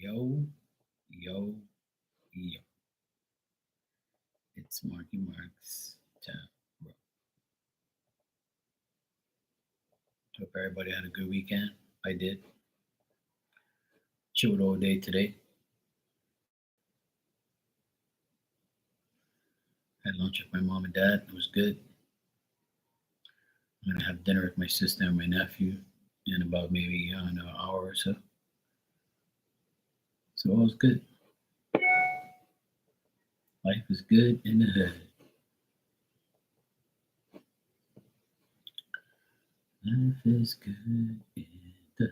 Yo, yo, yo. It's Marky Marks. Bro. Hope everybody had a good weekend. I did. Chilled all day today. Had lunch with my mom and dad. It was good. I'm gonna have dinner with my sister and my nephew in about maybe I don't know, an hour or so. So all was good. Life is good in the hood. Life is good in the hood.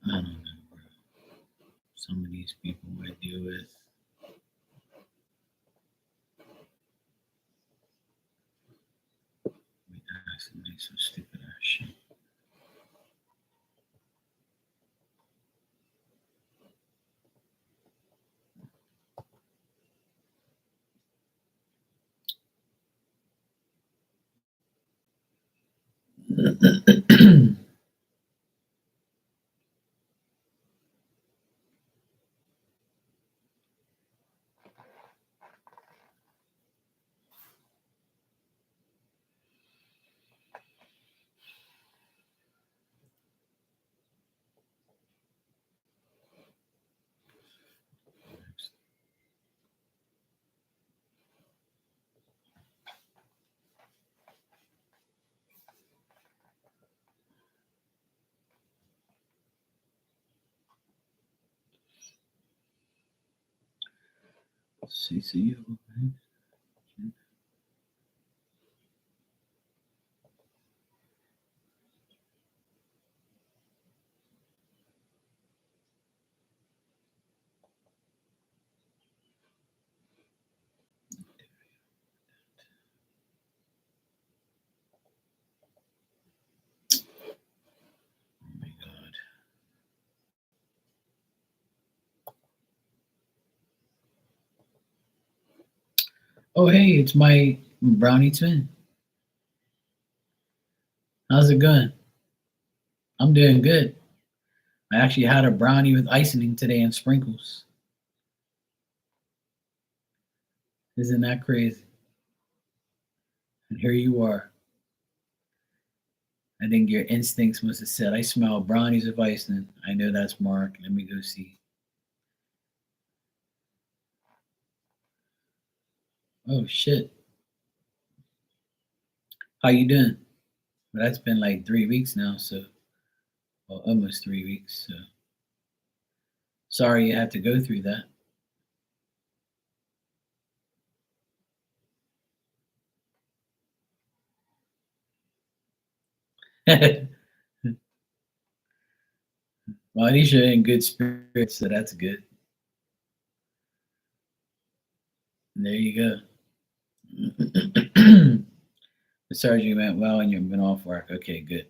I don't know, bro. Some of these people I deal with, we asking me some stupid ass shit. CCU, man. Oh my god. Oh hey, it's my brownie twin. How's it going? I'm doing good. I actually had a brownie with icing today and sprinkles. Isn't that crazy? And here you are. I think your instincts must have said, I smell brownies with icing. I know that's Mark. Let me go see. Oh shit. How you doing? Well, that's been like 3 weeks now, so well, almost 3 weeks. So sorry you had to go through that. Well, at least you're in good spirits, so that's good. There you go. The surgery went well and you've been off work. Okay, good.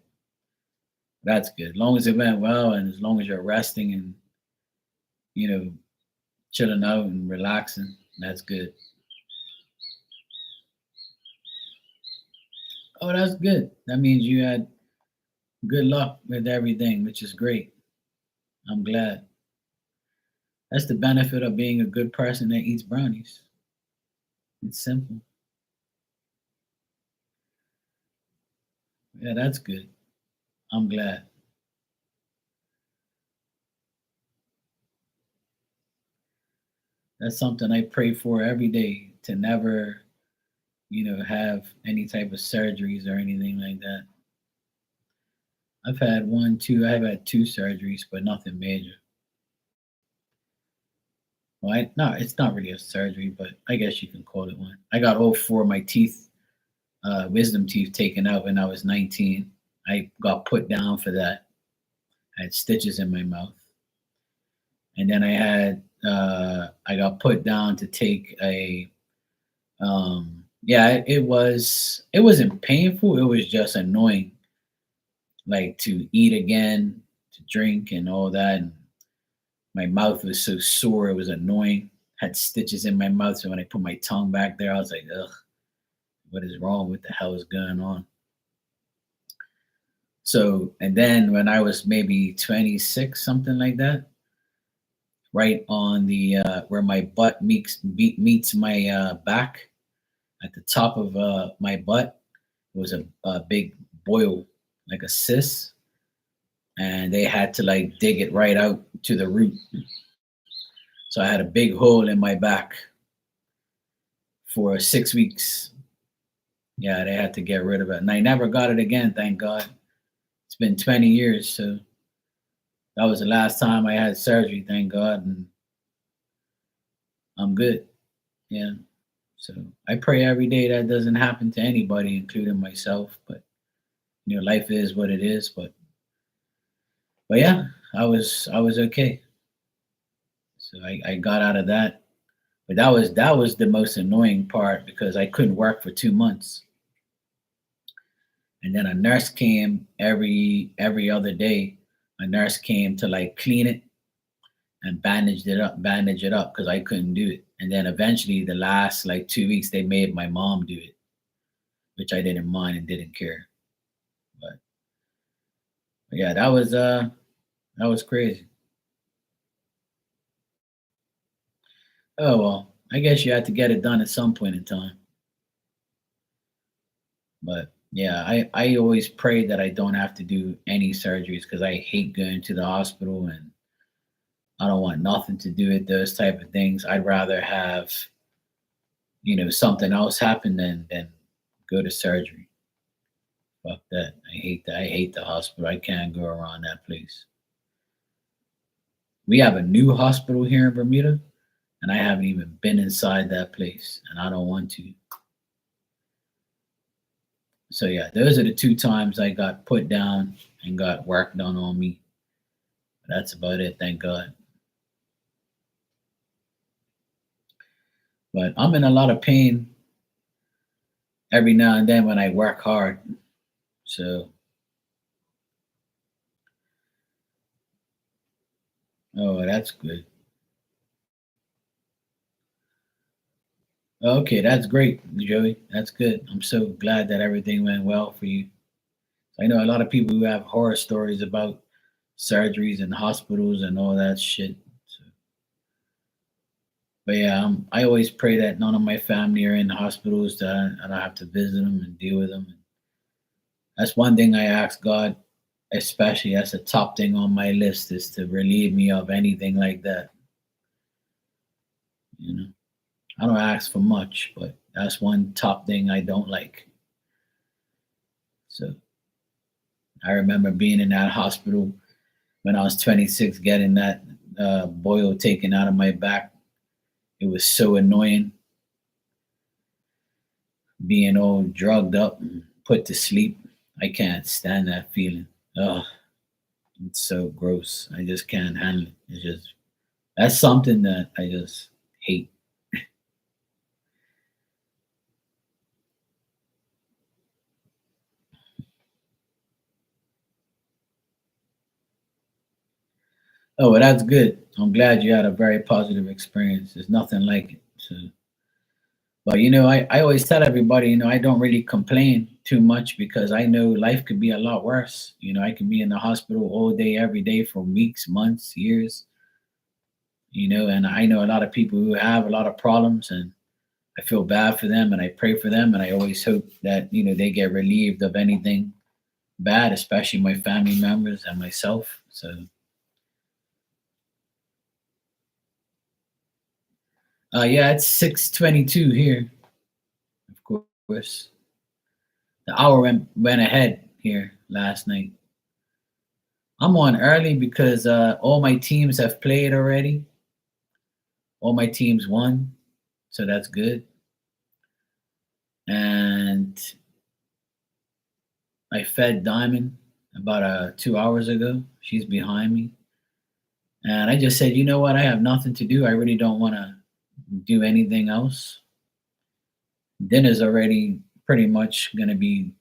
That's good. As long as it went well and as long as you're resting and, you know, chilling out and relaxing, that's good. Oh, that's good. That means you had good luck with everything, which is great. I'm glad. That's the benefit of being a good person that eats brownies. It's simple. Yeah, that's good. I'm glad. That's something I pray for every day to never, have any type of surgeries or anything like that. I've had one, two, I've had two surgeries, but nothing major. Well, no, it's not really a surgery, but I guess you can call it one. I got all four of my teeth, wisdom teeth taken out when I was 19. I got put down for that. I had stitches in my mouth. And then I got put down to take yeah, it wasn't painful. It was just annoying, like to eat again, to drink and all that. And my mouth was so sore. It was annoying. Had stitches in my mouth. So when I put my tongue back there, I was like, ugh, what is wrong? What the hell is going on? So, and then when I was maybe 26, something like that, right on the where my butt meets my back at the top of my butt, was a big boil, like a cyst, and they had to like dig it right out to the root. So I had a big hole in my back for 6 weeks. Yeah, they had to get rid of it, and I never got it again. Thank God. It's been 20 years, so that was the last time I had surgery. Thank God, and I'm good. Yeah. So I pray every day that doesn't happen to anybody, including myself. But life is what it is. But yeah, I was okay. So I got out of that. But that was the most annoying part because I couldn't work for 2 months. And then a nurse came every other day. A nurse came to like clean it and bandage it up because I couldn't do it. And then eventually the last like 2 weeks they made my mom do it, which I didn't mind and didn't care. But yeah, that was crazy. Oh well, I guess you had to get it done at some point in time. But yeah, I always pray that I don't have to do any surgeries because I hate going to the hospital and I don't want nothing to do with those type of things. I'd rather have something else happen than go to surgery. Fuck that. I hate that. I hate the hospital. I can't go around that place. We have a new hospital here in Bermuda, and I haven't even been inside that place, and I don't want to. So yeah, those are the two times I got put down and got work done on me. That's about it, thank God. But I'm in a lot of pain every now and then when I work hard. So, oh, that's good. Okay, that's great, Joey. That's good. I'm so glad that everything went well for you. I know a lot of people who have horror stories about surgeries and hospitals and all that shit. So, but yeah, I always pray that none of my family are in hospitals, that I don't have to visit them and deal with them. That's one thing I ask God, especially that's the top thing on my list is to relieve me of anything like that. You know, I don't ask for much, but that's one top thing I don't like. So I remember being in that hospital when I was 26, getting that boil taken out of my back. It was so annoying being all drugged up and put to sleep. I can't stand that feeling. Oh, it's so gross. I just can't handle it. It's just that's something that I just hate. Oh, well, that's good. I'm glad you had a very positive experience. There's nothing like it. So, but I always tell everybody, I don't really complain too much because I know life could be a lot worse. I can be in the hospital all day, every day for weeks, months, years, and I know a lot of people who have a lot of problems and I feel bad for them and I pray for them and I always hope that, they get relieved of anything bad, especially my family members and myself. So, yeah, it's 6:22 here, of course. The hour went ahead here last night. I'm on early because all my teams have played already. All my teams won, so that's good. And I fed Diamond about 2 hours ago. She's behind me. And I just said, you know what? I have nothing to do. I really don't want to do anything else. Dinner's already pretty much going to be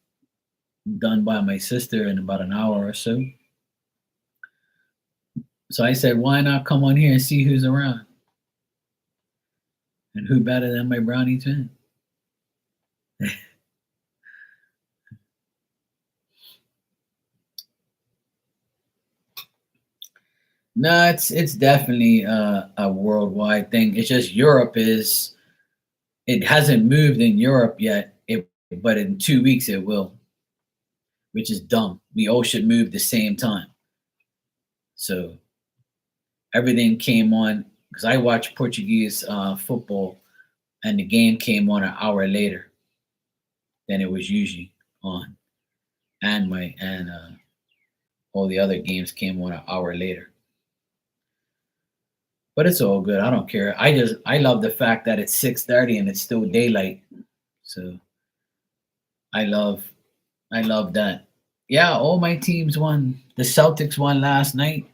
done by my sister in about an hour or so. So I said, why not come on here and see who's around? And who better than my Brownie twin? No, it's definitely a worldwide thing. It's just Europe is it hasn't moved in Europe yet. But in 2 weeks it will, which is dumb. We all should move the same time. So everything came on because I watch Portuguese football, and the game came on an hour later than it was usually on, and my and all the other games came on an hour later. But it's all good. I don't care. I love the fact that it's 6:30 and it's still daylight. So I love I love that. Yeah, all my teams won. The Celtics won last night.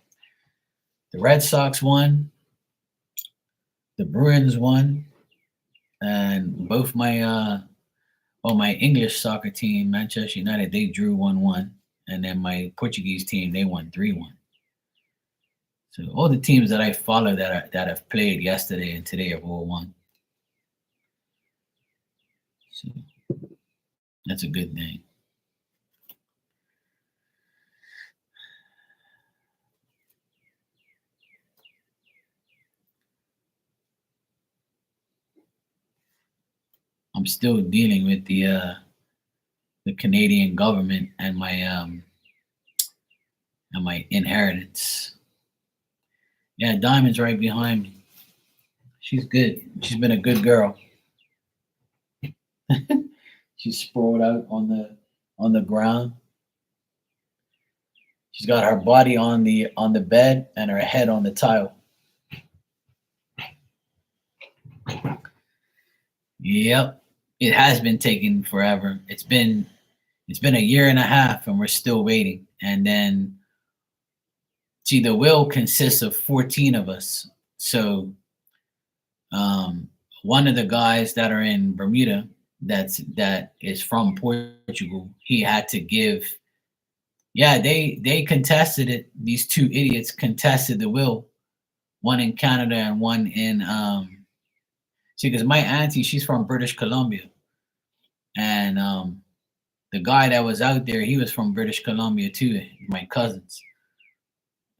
The Red Sox won. The Bruins won. And both my my English soccer team, Manchester United, they drew 1-1. And then my Portuguese team, they won 3-1. So all the teams that I follow that have played yesterday and today have all won. So that's a good thing. I'm still dealing with the Canadian government and my inheritance. Yeah, Diamond's right behind me. She's good. She's been a good girl. She's sprawled out on the ground. She's got her body on the bed and her head on the tile. Yep. It has been taking forever. It's been a year and a half and we're still waiting. And then see the will consists of 14 of us. So one of the guys that are in Bermuda that is from Portugal, he had to give. Yeah, they contested it. These two idiots contested the will, one in Canada and one in see, because my auntie, she's from British Columbia, and the guy that was out there, he was from British Columbia too, my cousins.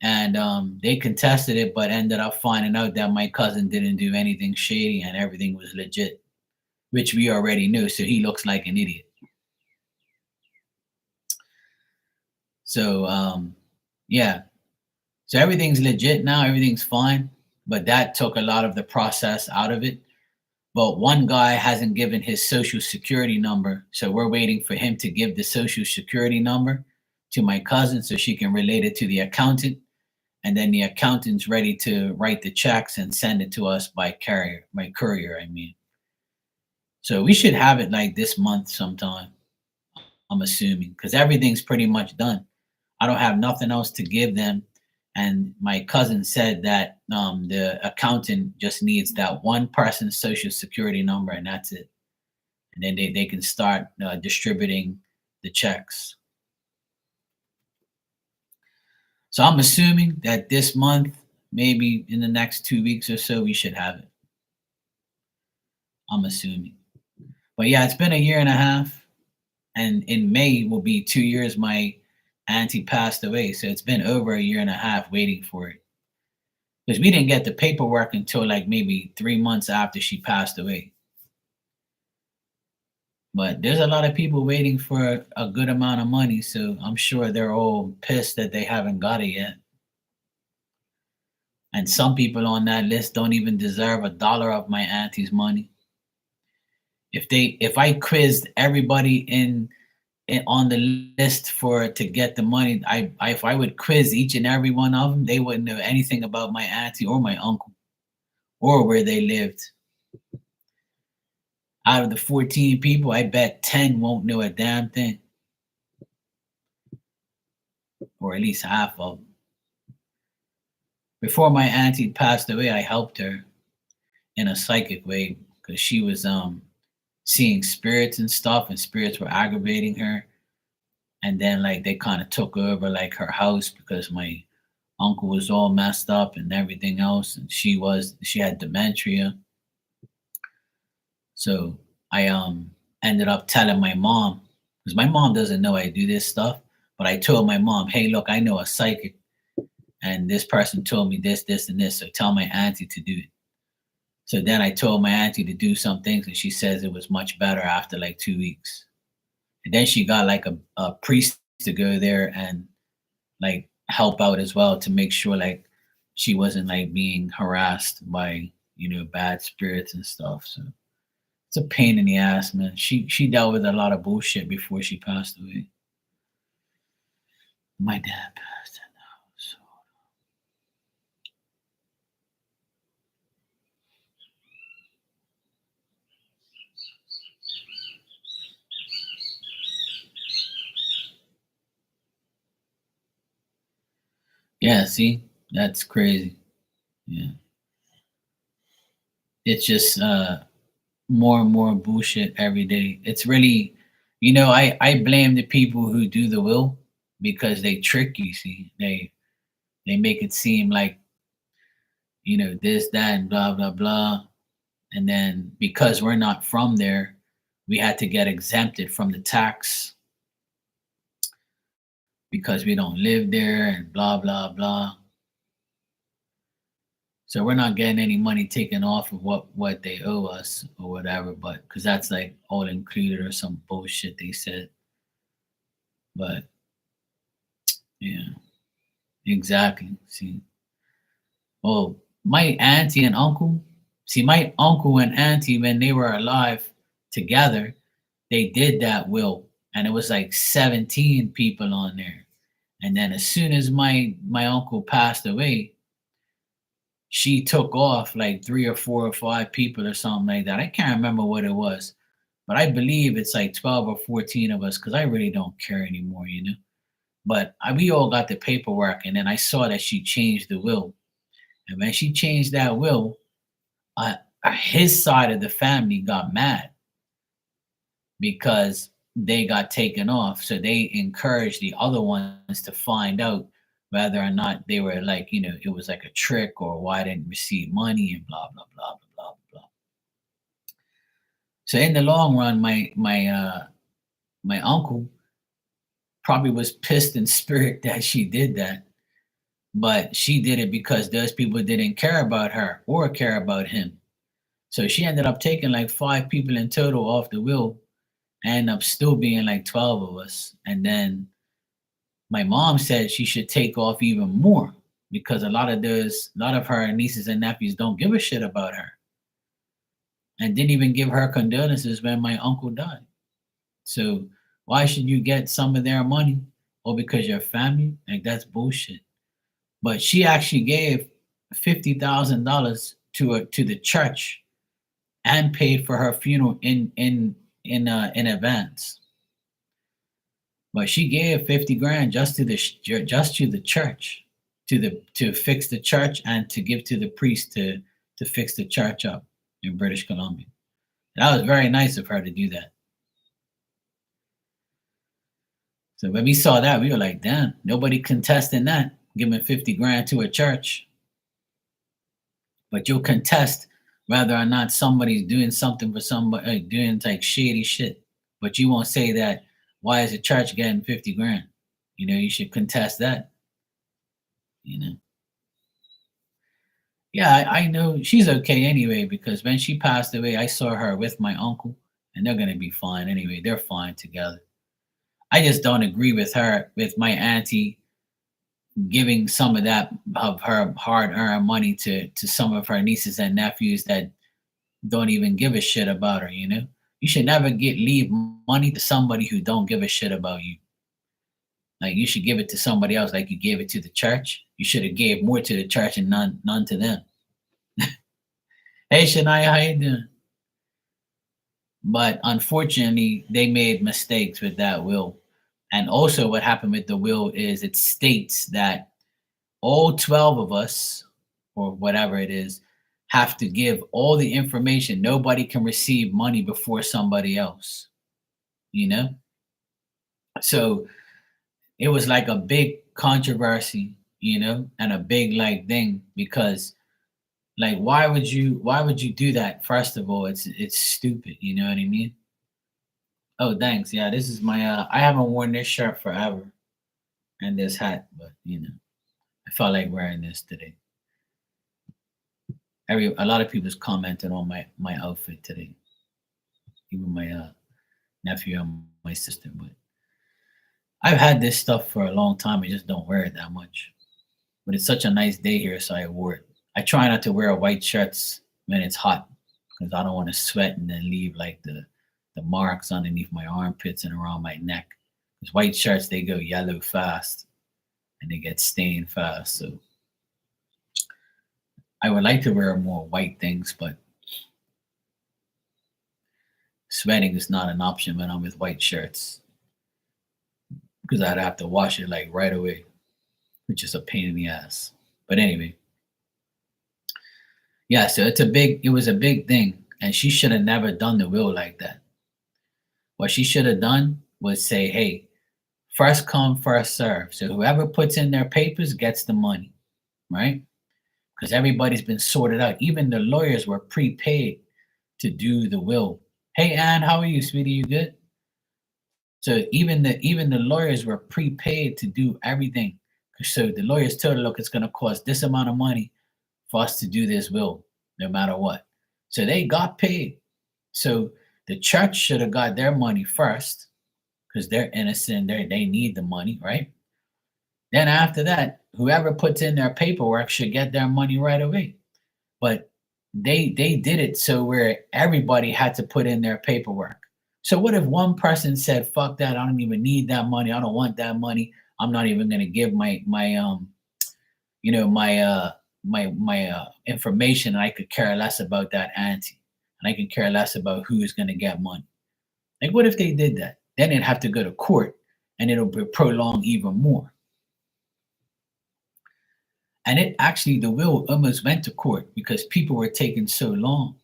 And they contested it, but ended up finding out that my cousin didn't do anything shady and everything was legit, which we already knew. So he looks like an idiot. So yeah, so everything's legit now, everything's fine, but that took a lot of the process out of it. But one guy hasn't given his social security number, so we're waiting for him to give the social security number to my cousin so she can relate it to the accountant, and then the accountant's ready to write the checks and send it to us by courier, I mean. So we should have it like this month sometime, I'm assuming, because everything's pretty much done. I don't have nothing else to give them. And my cousin said that the accountant just needs that one person's social security number, and that's it. And then they can start distributing the checks. So I'm assuming that this month, maybe in the next 2 weeks or so, we should have it. I'm assuming. But yeah, it's been a year and a half. And in May will be 2 years my auntie passed away. So it's been over a year and a half waiting for it. Because we didn't get the paperwork until like maybe 3 months after she passed away. But there's a lot of people waiting for a good amount of money. So I'm sure they're all pissed that they haven't got it yet. And some people on that list don't even deserve a dollar of my auntie's money. If I quizzed everybody on the list for to get the money, if I would quiz each and every one of them, they wouldn't know anything about my auntie or my uncle or where they lived. Out of the 14 people, I bet 10 won't know a damn thing, or at least half of them. Before my auntie passed away, I helped her in a psychic way because she was seeing spirits and stuff, and spirits were aggravating her. And then like they kind of took over like her house because my uncle was all messed up and everything else, and she had dementia. So I ended up telling my mom, because my mom doesn't know I do this stuff, but I told my mom, hey, look, I know a psychic, and this person told me this, this, and this. So tell my auntie to do it. So then I told my auntie to do some things, and she says it was much better after like 2 weeks. And then she got like a priest to go there and like help out as well to make sure like she wasn't like being harassed by bad spirits and stuff. So it's a pain in the ass, man. She dealt with a lot of bullshit before she passed away. My dad passed. So yeah, see, that's crazy. Yeah, it's just more and more bullshit every day. It's really, I blame the people who do the will because they trick you. See, they make it seem like this, that, and blah blah blah, and then because we're not from there, we had to get exempted from the tax because we don't live there and blah blah blah. So we're not getting any money taken off of what they owe us or whatever, but because that's like all included or some bullshit they said. But yeah, exactly. See, oh, my auntie and uncle. See, my uncle and auntie when they were alive together, they did that will, and it was like 17 people on there. And then as soon as my uncle passed away, she took off like 3 or 4 or 5 people or something like that. I can't remember what it was, but I believe it's like 12 or 14 of us because I really don't care anymore. But we all got the paperwork, and then I saw that she changed the will. And when she changed that will, uh, his side of the family got mad because they got taken off. So they encouraged the other ones to find out whether or not they were like, it was like a trick or why I didn't receive money and blah, blah, blah, blah, blah, blah. So in the long run, my uncle probably was pissed in spirit that she did that, but she did it because those people didn't care about her or care about him. So she ended up taking like 5 people in total off the will, and up still being like 12 of us. And then my mom said she should take off even more because a lot of her nieces and nephews don't give a shit about her and didn't even give her condolences when my uncle died. So why should you get some of their money? Or because you're family? Like that's bullshit. But she actually gave $50,000 to the church and paid for her funeral in advance. But she gave 50 grand just to the church, to fix the church and to give to the priest to fix the church up in British Columbia. That was very nice of her to do that. So when we saw that, we were like, damn, nobody contesting that, giving 50 grand to a church. But you'll contest whether or not somebody's doing something for somebody, doing like shady shit. But you won't say that, why is the church getting 50 grand? You should contest that, you know. Yeah, I know she's okay anyway because when she passed away, I saw her with my uncle, and they're gonna be fine anyway. They're fine together. I just don't agree with her, with my auntie giving some of that of her hard-earned money to some of her nieces and nephews that don't even give a shit about her. You should never leave money to somebody who don't give a shit about you. Like you should give it to somebody else, like you gave it to the church. You should have gave more to the church and none to them. Hey Shania, how you doing? But unfortunately, they made mistakes with that will. And also, what happened with the will is it states that all 12 of us, or whatever it is, have to give all the information. Nobody can receive money before somebody else, you know? So it was like a big controversy, and a big like thing because Like, why would you do that? First of all, it's stupid. You know what I mean? Oh, thanks. Yeah, this is my. I haven't worn this shirt forever and this hat, but I felt like wearing this today. A lot of people's commented on my outfit today, even my nephew and my sister. But I've had this stuff for a long time. I just don't wear it that much. But it's such a nice day here, so I wore it. I try not to wear white shirts when it's hot because I don't want to sweat and then leave like the marks underneath my armpits and around my neck. Because white shirts they go yellow fast and they get stained fast. So I would like to wear more white things, but sweating is not an option when I'm with white shirts because I'd have to wash it like right away, which is a pain in the ass. But anyway, yeah, so it was a big thing, and she should have never done the will like that. What she should have done was say, hey, first come, first serve. So whoever puts in their papers gets the money, right? Because everybody's been sorted out. Even the lawyers were prepaid to do the will. Hey Ann, how are you, sweetie? You good? So even the lawyers were prepaid to do everything. So the lawyers told her, look, it's gonna cost this amount of money for us to do this will, no matter what. So they got paid. So the church should have got their money first because they're innocent. They need the money, right? Then after that, whoever puts in their paperwork should get their money right away. But they did it so where everybody had to put in their paperwork. So what if one person said, "Fuck that! I don't even need that money. I don't want that money. I'm not even going to give my information. And I could care less about that auntie, and I could care less about who is going to get money." Like, what if they did that? Then they'd have to go to court, and it'll be prolonged even more. And it actually, the will almost went to court because people were taking so long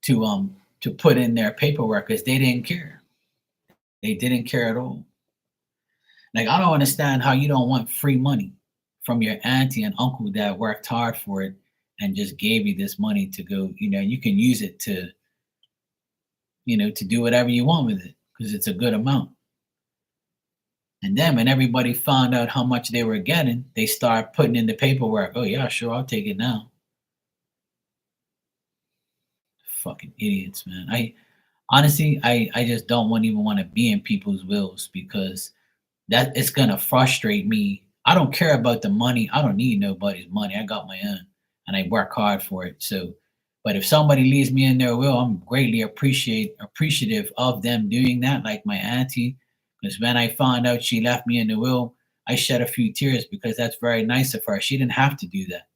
to put in their paperwork because they didn't care. They didn't care at all. Like, I don't understand how you don't want free money from your auntie and uncle that worked hard for it and just gave you this money to go. You can use it to do whatever you want with it because it's a good amount. And then when everybody found out how much they were getting, they start putting in the paperwork. Oh yeah, sure, I'll take it now. Fucking idiots, man. I honestly, I just don't even want to be in people's wills because that it's gonna frustrate me. I don't care about the money. I don't need nobody's money. I got my own, and I work hard for it. So, but if somebody leaves me in their will, I'm greatly appreciative of them doing that. Like my auntie, because when I found out she left me in the will, I shed a few tears because that's very nice of her. She didn't have to do that.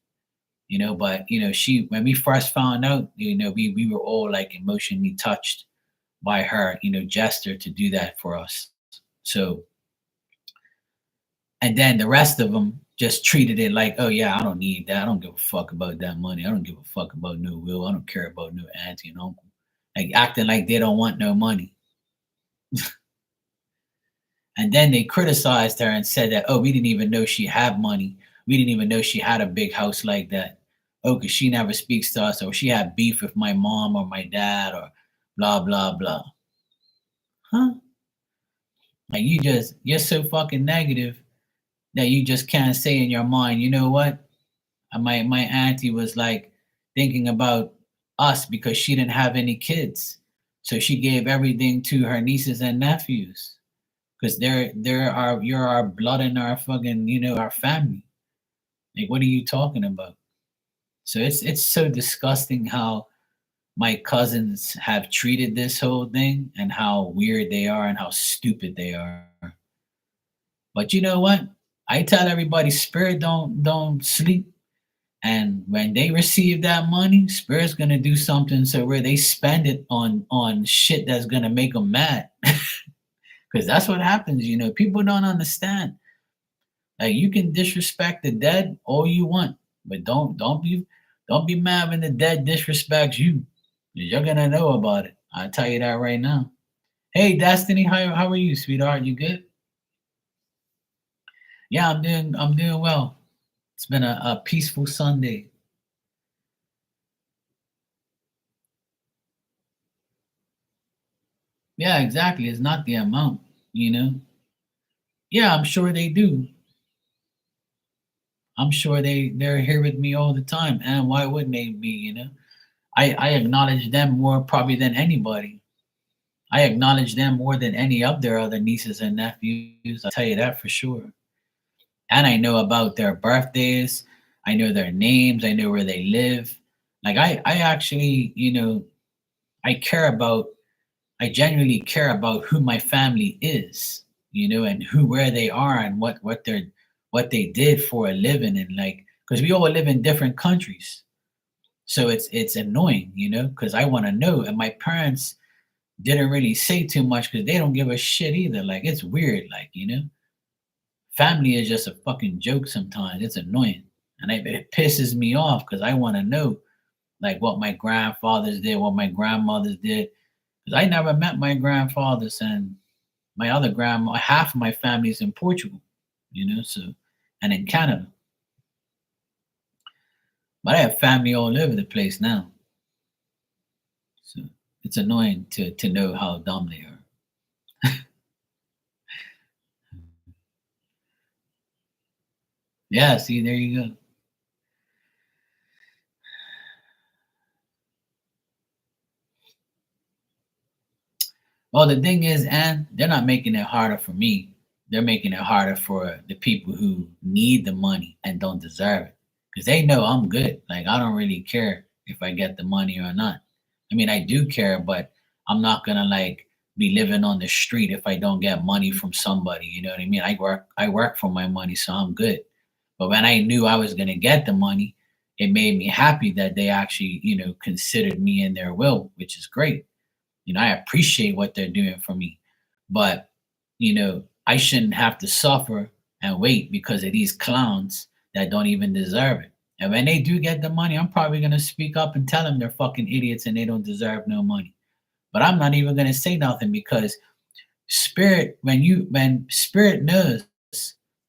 But she when we first found out, we were all like emotionally touched by her, gesture to do that for us. So, and then the rest of them just treated it like, oh yeah, I don't need that. I don't give a fuck about that money. I don't give a fuck about no will. I don't care about no auntie and uncle. Like acting like they don't want no money. And then they criticized her and said that, oh, we didn't even know she had money. We didn't even know she had a big house like that. Oh, because she never speaks to us, or she had beef with my mom or my dad, or blah, blah, blah. Huh? Like you're so fucking negative that you just can't say in your mind, you know what? My auntie was like thinking about us because she didn't have any kids. So she gave everything to her nieces and nephews because you're our blood and our fucking our family. Like, what are you talking about? So it's so disgusting how my cousins have treated this whole thing and how weird they are and how stupid they are. But you know what? I tell everybody, spirit don't sleep. And when they receive that money, spirit's gonna do something so where they spend it on shit that's gonna make them mad. Because that's what happens. People don't understand. Like, you can disrespect the dead all you want, but don't be mad when the dead disrespects you. 'Cause you're gonna know about it. I'll tell you that right now. Hey Destiny, how are you, sweetheart? You good? Yeah, I'm doing well. It's been a peaceful Sunday. Yeah, exactly. It's not the amount, you know. Yeah, I'm sure they do. I'm sure they're here with me all the time. And why wouldn't they be, you know? I acknowledge them more probably than anybody. I acknowledge them more than any of their other nieces and nephews. I'll tell you that for sure. And I know about their birthdays. I know their names. I know where they live. Like I actually, I care about, I genuinely care about who my family is, and where they are and what they did for a living, and like, because we all live in different countries. So it's annoying, because I want to know. And my parents didn't really say too much because they don't give a shit either. Like, it's weird, like, family is just a fucking joke sometimes. It's annoying. And it pisses me off because I want to know like what my grandfathers did, what my grandmothers did. Because I never met my grandfathers, and my other grandma, half of my family's in Portugal, so, and in Canada. But I have family all over the place now. So it's annoying to know how dumb they are. Yeah, see, there you go. Well, the thing is, and they're not making it harder for me. They're making it harder for the people who need the money and don't deserve it. Because they know I'm good. Like, I don't really care if I get the money or not. I mean, I do care, but I'm not gonna like be living on the street if I don't get money from somebody. You know what I mean? I work for my money, so I'm good. But when I knew I was gonna get the money, it made me happy that they actually, considered me in their will, which is great. I appreciate what they're doing for me, but I shouldn't have to suffer and wait because of these clowns that don't even deserve it. And when they do get the money, I'm probably gonna speak up and tell them they're fucking idiots and they don't deserve no money. But I'm not even gonna say nothing because when spirit knows,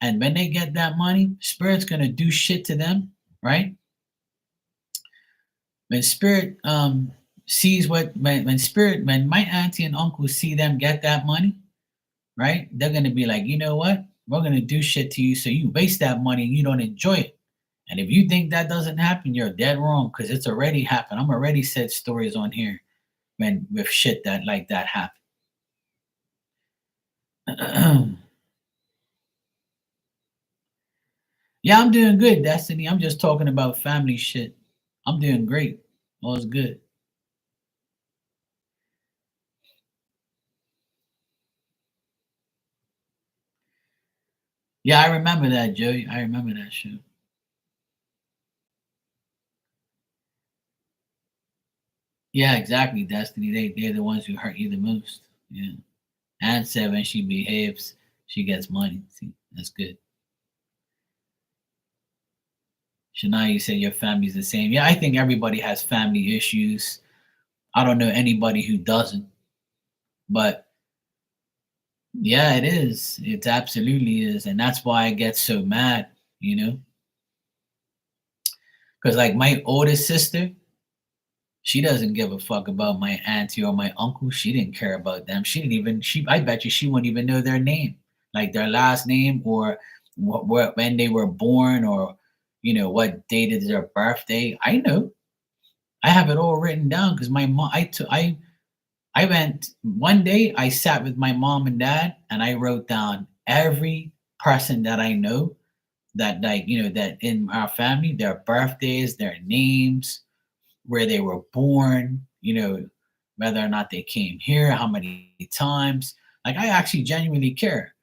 and when they get that money, spirit's gonna do shit to them, right? When spirit sees when my auntie and uncle see them get that money, right? They're gonna be like, you know what? We're gonna do shit to you so you waste that money and you don't enjoy it. And if you think that doesn't happen, you're dead wrong because it's already happened. I'm already said stories on here when with shit that like that happened. Yeah, I'm doing good, Destiny. I'm just talking about family shit. I'm doing great. All's good. Yeah, I remember that, Joey. I remember that show. Yeah, exactly, Destiny. They're the ones who hurt you the most. Yeah. And said when she behaves, she gets money. See, that's good. Shania, you said your family's the same. Yeah, I think everybody has family issues. I don't know anybody who doesn't. But yeah, it is. It absolutely is. And that's why I get so mad, you know? Because like my oldest sister, she doesn't give a fuck about my auntie or my uncle. She didn't care about them. She didn't even I bet you she wouldn't even know their name. Like their last name or when they were born or what date is their birthday. I know. I have it all written down because my mom I went one day I sat with my mom and dad and I wrote down every person that I know that like that in our family, their birthdays, their names, where they were born, whether or not they came here, how many times. Like I actually genuinely care,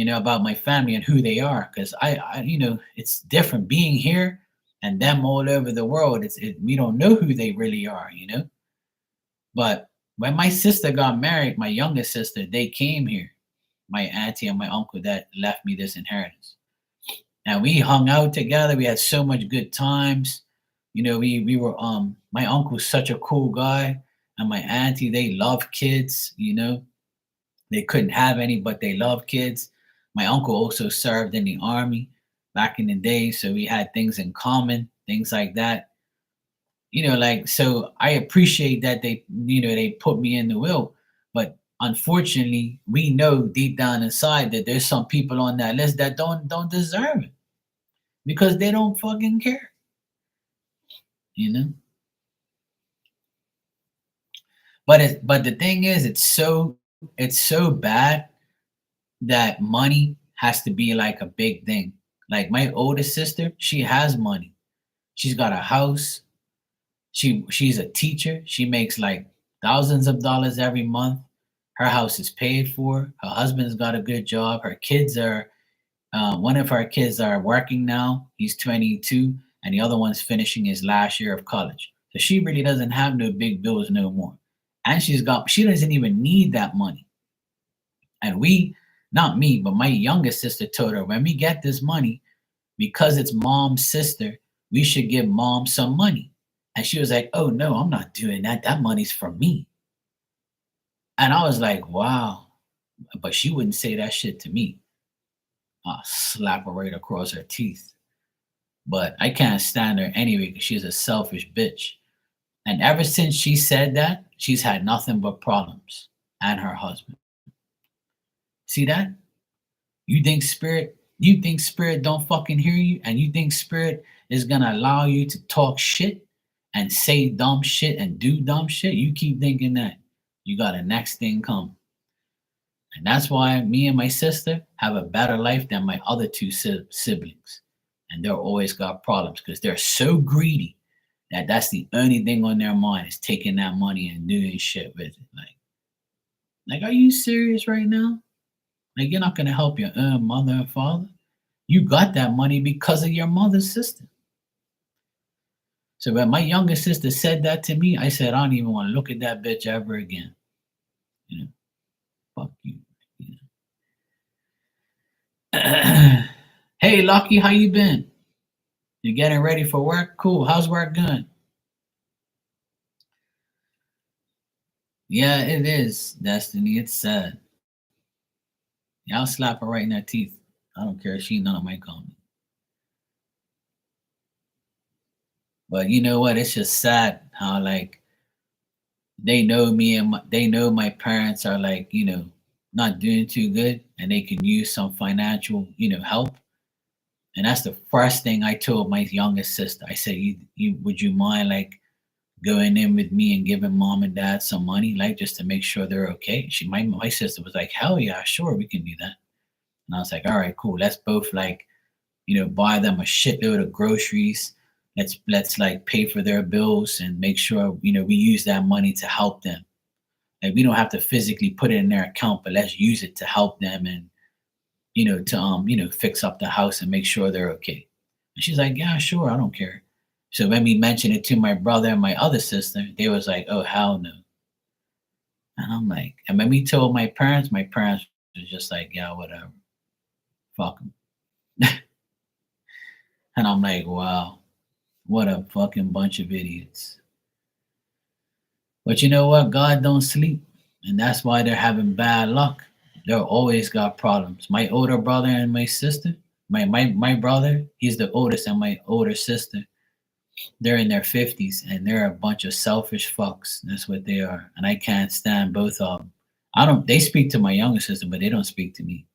about my family and who they are, because it's different being here and them all over the world. We don't know who they really are. But when my sister got married, my youngest sister, they came here, my auntie and my uncle that left me this inheritance. And we hung out together. We had so much good times. We were my uncle's such a cool guy, and my auntie, they love kids. They couldn't have any, but they love kids. My uncle also served in the army back in the day, so we had things in common, things like that. Like so I appreciate that they put me in the will, but unfortunately, we know deep down inside that there's some people on that list that don't deserve it because they don't fucking care, you know. But the thing is, it's so bad that money has to be like a big thing. Like my oldest sister, she has money. She's got a house. She's a teacher. She makes like thousands of dollars every month. Her house is paid for. Her husband's got a good job. Her kids are one of her kids are working now. He's 22, and the other one's finishing his last year of college. So she really doesn't have no big bills no more. And she doesn't even need that money. And not me, but my youngest sister told her, when we get this money, because it's mom's sister, we should give mom some money. And she was like, oh no, I'm not doing that. That money's for me. And I was like, wow. But she wouldn't say that shit to me. I'll slap her right across her teeth. But I can't stand her anyway because she's a selfish bitch. And ever since she said that, she's had nothing but problems. And her husband. See that? You think spirit don't fucking hear you, and you think spirit is gonna allow you to talk shit and say dumb shit and do dumb shit? You keep thinking that. You got a next thing come. And that's why me and my sister have a better life than my other two siblings. And they're always got problems because they're so greedy that that's the only thing on their mind is taking that money and doing shit with it. Like, are you serious right now? Like, you're not gonna help your own mother and father. You got that money because of your mother's sister. So when my youngest sister said that to me, I said, I don't even want to look at that bitch ever again. You know, fuck you. You know? Hey, Lucky, how you been? You getting ready for work? Cool. How's work going? Yeah, it is, Destiny. It's sad. Yeah, I'll slap her right in her teeth. I don't care. She none of my comment. But you know what? It's just sad how like they know my parents are like not doing too good, and they can use some financial help. And that's the first thing I told my youngest sister. I said, you would you mind like going in with me and giving mom and dad some money, like just to make sure they're okay? My sister was like, hell yeah, sure, we can do that. And I was like, all right, cool. Let's both like, buy them a shitload of groceries. Let's like pay for their bills and make sure, we use that money to help them. Like we don't have to physically put it in their account, but let's use it to help them and, to fix up the house and make sure they're okay. And she's like, yeah, sure, I don't care. So when we mentioned it to my brother and my other sister, they was like, oh hell no. And I'm like, and when we told my parents was just like, yeah, whatever. Fuck them. And I'm like, wow, what a fucking bunch of idiots. But you know what? God don't sleep. And that's why they're having bad luck. They're always got problems. My older brother and my sister, my brother, he's the oldest, and my older sister, they're in their 50s and they're a bunch of selfish fucks. That's what they are. And I can't stand both of them. They speak to my younger sister, but they don't speak to me.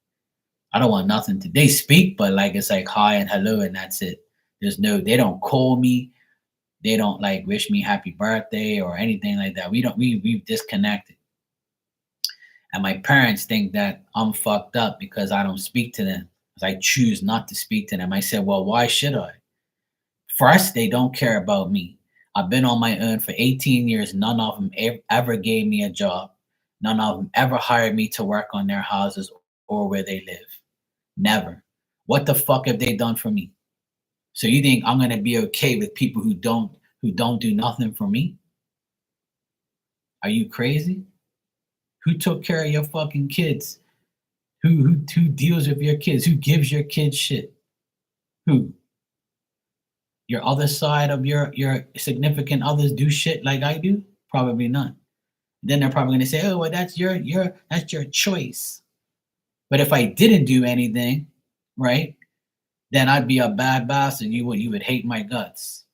I don't want nothing to, they speak, but like it's like hi and hello and that's it. They don't call me. They don't like wish me happy birthday or anything like that. We've disconnected. And my parents think that I'm fucked up because I don't speak to them. Because I choose not to speak to them. I said, well, why should I? First, they don't care about me. I've been on my own for 18 years. None of them ever gave me a job. None of them ever hired me to work on their houses or where they live. Never. What the fuck have they done for me? So you think I'm gonna be okay with people who don't do nothing for me? Are you crazy? Who took care of your fucking kids? Who deals with your kids? Who gives your kids shit? Who? Your other side of your significant others do shit like I do? Probably not. Then they're probably gonna say, "Oh, well, that's your choice." But if I didn't do anything, right, then I'd be a bad bastard. You would hate my guts.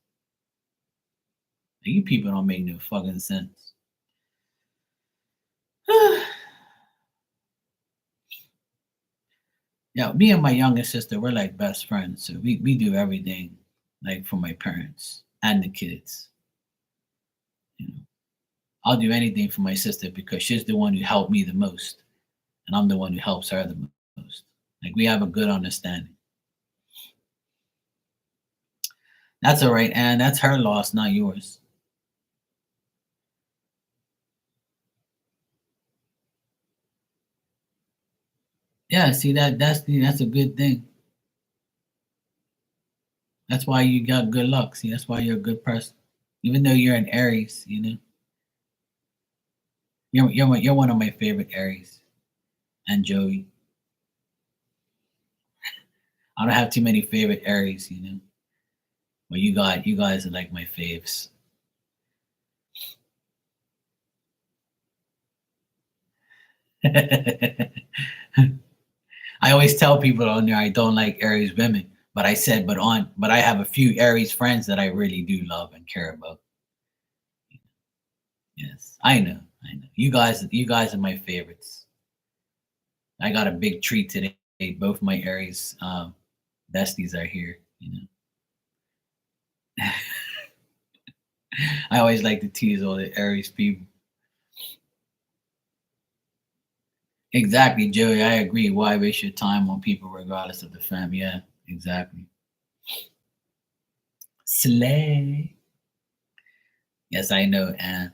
You people don't make no fucking sense. Yeah, me and my youngest sister, we're like best friends. So we do everything like for my parents and the kids. You know, I'll do anything for my sister because she's the one who helped me the most, and I'm the one who helps her the most. Like we have a good understanding. That's all right, and that's her loss, not yours. Yeah, see that's a good thing. That's why you got good luck. See, that's why you're a good person. Even though you're an Aries, you're one of my favorite Aries. And Joey, I don't have too many favorite Aries. But you guys are like my faves. I always tell people on there I don't like Aries women, but I said but I have a few Aries friends that I really do love and care about. Yes, I know, I know. You guys are my favorites. I got a big treat today. Both my Aries besties are here. I always like to tease all the Aries people. Exactly, Joey. I agree. Why waste your time on people regardless of the fam? Yeah, exactly. Slay. Yes, I know, and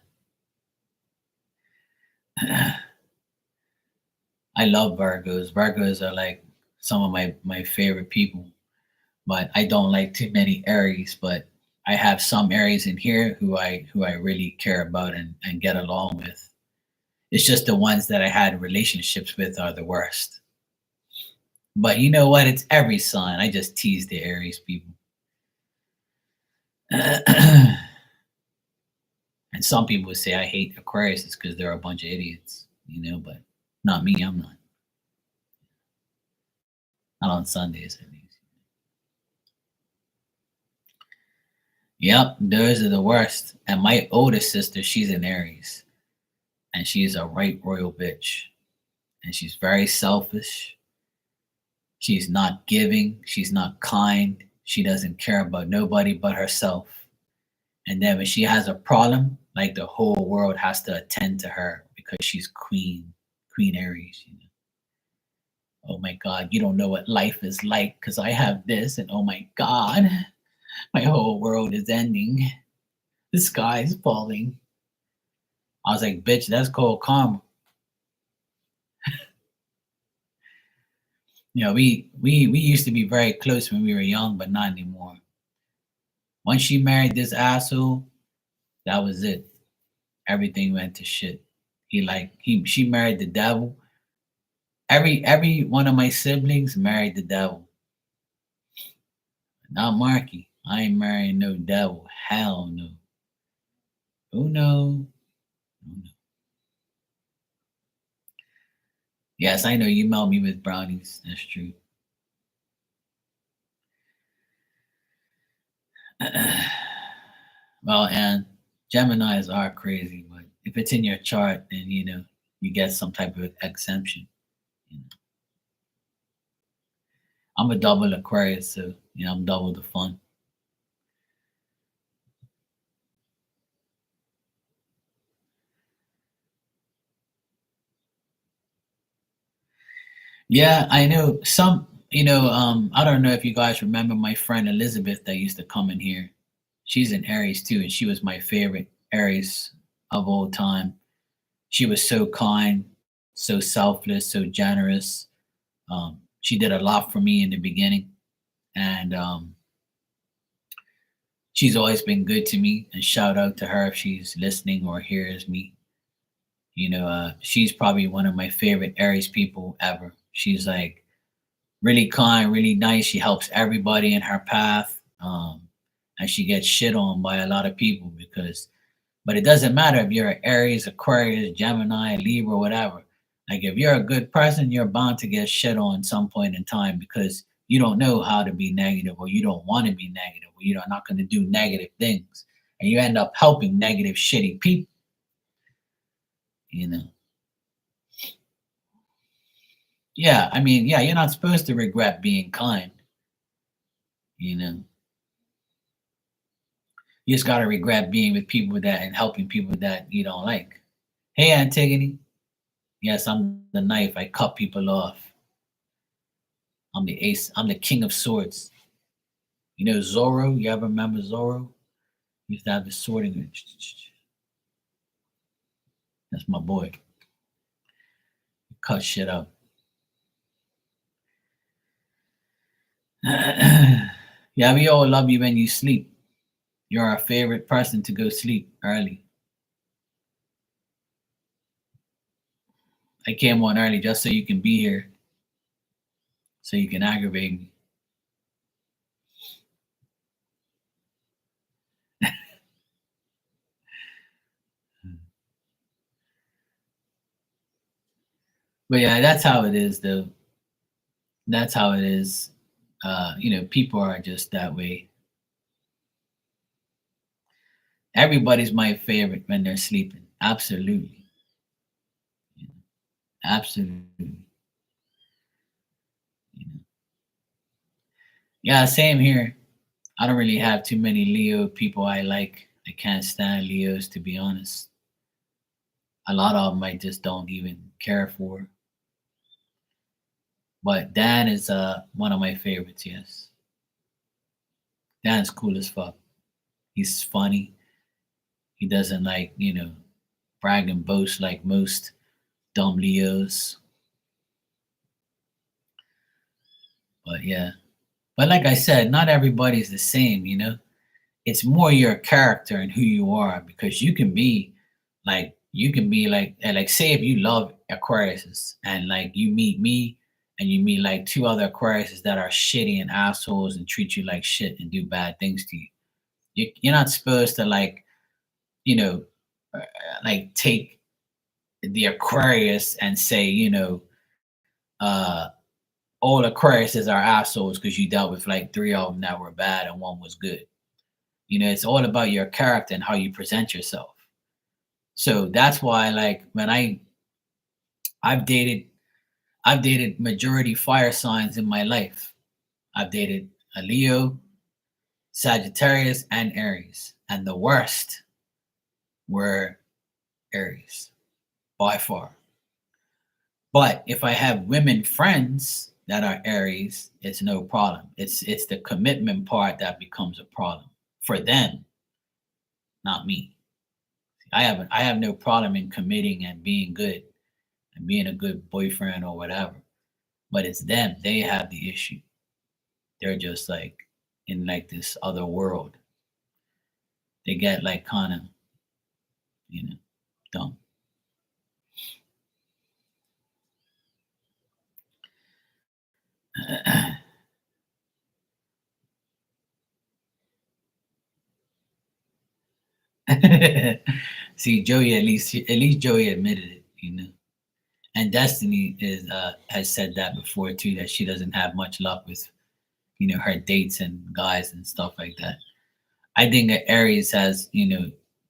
I love Virgos. Virgos are like some of my favorite people, but I don't like too many Aries. But I have some Aries in here who I really care about and get along with. It's just the ones that I had relationships with are the worst. But you know what? It's every sign. I just tease the Aries people. And some people would say I hate Aquarius is because they're a bunch of idiots, but not me. I'm not. Not on Sundays at least. Yep, those are the worst. And my oldest sister, she's an Aries, and she's a right royal bitch. And she's very selfish. She's not giving. She's not kind. She doesn't care about nobody but herself. And then when she has a problem, like the whole world has to attend to her because she's Queen Aries. Oh my God, you don't know what life is like because I have this, and oh my God, my whole world is ending. The sky is falling. I was like, bitch, that's called karma. We used to be very close when we were young, but not anymore. Once she married this asshole, that was it. Everything went to shit. She married the devil. Every one of my siblings married the devil. Not Marky. I ain't marrying no devil. Hell no. Oh no. Oh, no. Yes, I know you melt me with brownies. That's true. Well, and Geminis are crazy, but if it's in your chart, then you get some type of exemption. You know. I'm a double Aquarius, so I'm double the fun. Yeah, I know some. I don't know if you guys remember my friend Elizabeth that used to come in here. She's an Aries too, and she was my favorite Aries of all time. She was so kind, so selfless, so generous. She did a lot for me in the beginning, and she's always been good to me. And shout out to her if she's listening or hears me. She's probably one of my favorite Aries people ever. She's like really kind, really nice. She helps everybody in her path, and she gets shit on by a lot of people but it doesn't matter if you're an Aries, Aquarius, Gemini, Libra, whatever. Like if you're a good person, you're bound to get shit on some point in time because you don't know how to be negative or you don't want to be negative or you're not going to do negative things. And you end up helping negative, shitty people. You know. Yeah, I mean, yeah, you're not supposed to regret being kind, you know. You just gotta regret being with people that and helping people that you don't like. Hey, Antigone. Yes, I'm the knife. I cut people off. I'm the ace. I'm the king of swords. You know Zorro? You ever remember Zorro? He used to have the sword and that's my boy. Cut shit up. Yeah, we all love you when you sleep. You're our favorite person to go sleep early. I came on early just so you can be here, so you can aggravate me. But yeah, that's how it is, though. That's how it is. People are just that way. Everybody's my favorite when they're sleeping. Absolutely. You know, absolutely. You know. Yeah, same here. I don't really have too many Leo people I like. I can't stand Leos, to be honest. A lot of them I just don't even care for. But Dan is one of my favorites, yes. Dan's cool as fuck. He's funny. He doesn't like, brag and boast like most dumb Leos. But yeah. But like I said, not everybody's the same, you know? It's more your character and who you are because you can be like say if you love Aquariuses and like you meet me and you meet like two other Aquariuses that are shitty and assholes and treat you like shit and do bad things to you. You're not supposed to you know, uh, take the Aquarius and say, uh, all Aquariuses are assholes because you dealt with like three of them that were bad and one was good. It's all about your character and how you present yourself. So that's why, like, when I've dated, I've dated majority fire signs in my life. I've dated a Leo, Sagittarius, and Aries, and the worst were Aries by far. But if I have women friends that are Aries, it's no problem. It's the commitment part that becomes a problem for them, not me. I have no problem in committing and being good and being a good boyfriend or whatever. But it's them. They have the issue. They're just like in like this other world. They get like kind of, you know, dumb. See, Joey at least Joey admitted it. And Destiny is has said that before too, that she doesn't have much luck with her dates and guys and stuff like that. I think that Aries has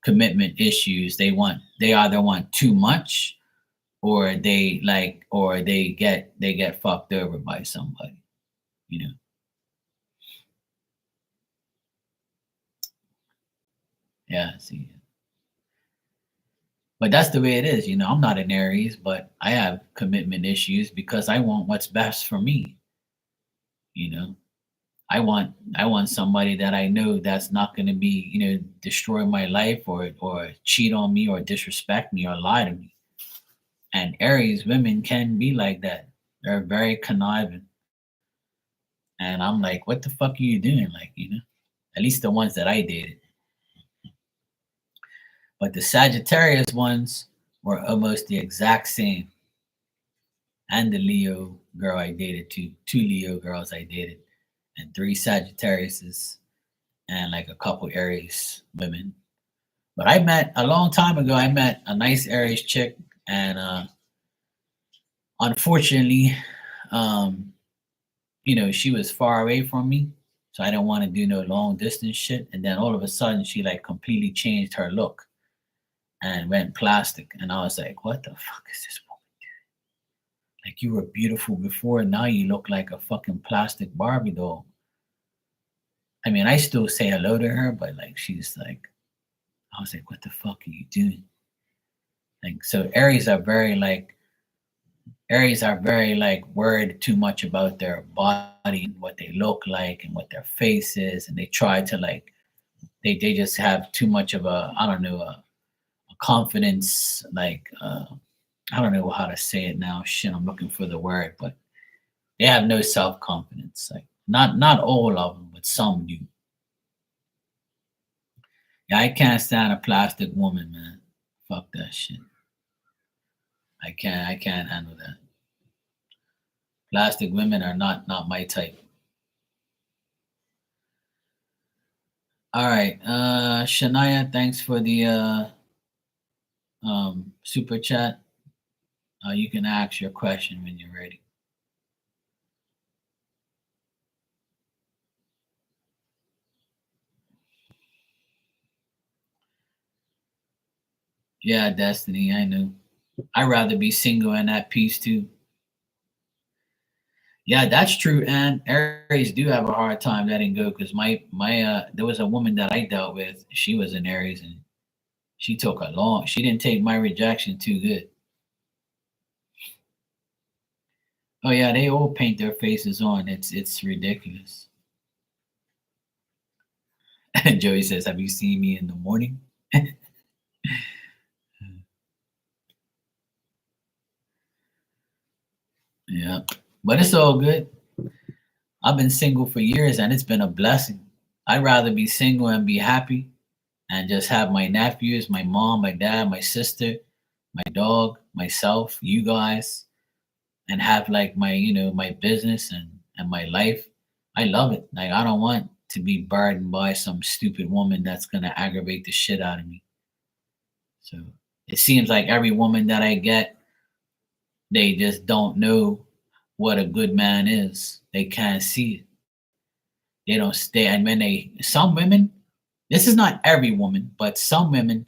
commitment issues. They either want too much or they get fucked over by somebody. You know. Yeah. See. But that's the way it is. I'm not an Aries, but I have commitment issues because I want what's best for me. You know. I want somebody that I know that's not going to be destroy my life or cheat on me or disrespect me or lie to me. And Aries women can be like that. They're very conniving, and I'm like, what the fuck are you doing? Like, at least the ones that I dated. But the Sagittarius ones were almost the exact same. And the Leo girl I dated, two Leo girls I dated, and three Sagittariuses, and like a couple Aries women. But I met a long time ago. I met a nice Aries chick, and unfortunately, um, she was far away from me, so I didn't want to do no long distance shit. And then all of a sudden, she like completely changed her look and went plastic, and I was like, "What the fuck is this woman? Like you were beautiful before, now you look like a fucking plastic Barbie doll. I mean, I still say hello to her, but like she's like, I was like, what the fuck are you doing? Like, so Aries are very like worried too much about their body and what they look like and what their face is, and they try to like they just have too much of a, I don't know, a confidence, like I don't know how to say it now. Shit, I'm looking for the word, but they have no self confidence. Like not all of them, but some do. Yeah, I can't stand a plastic woman, man. Fuck that shit. I can't handle that. Plastic women are not my type. All right, Shania, thanks for the super chat. You can ask your question when you're ready. Yeah, Destiny, I knew. I'd rather be single and at peace too. Yeah, that's true. And Aries do have a hard time letting go because my there was a woman that I dealt with. She was an Aries and she didn't take my rejection too good. Oh yeah, they all paint their faces on. It's ridiculous. And Joey says, "Have you seen me in the morning?" Yeah, but it's all good. I've been single for years and it's been a blessing. I'd rather be single and be happy and just have my nephews, my mom, my dad, my sister, my dog, myself, you guys, and have like my, my business and my life. I love it. Like I don't want to be burdened by some stupid woman that's gonna aggravate the shit out of me. So it seems like every woman that I get, they just don't know what a good man is. They can't see it. They don't stay. And when some women, this is not every woman, but some women,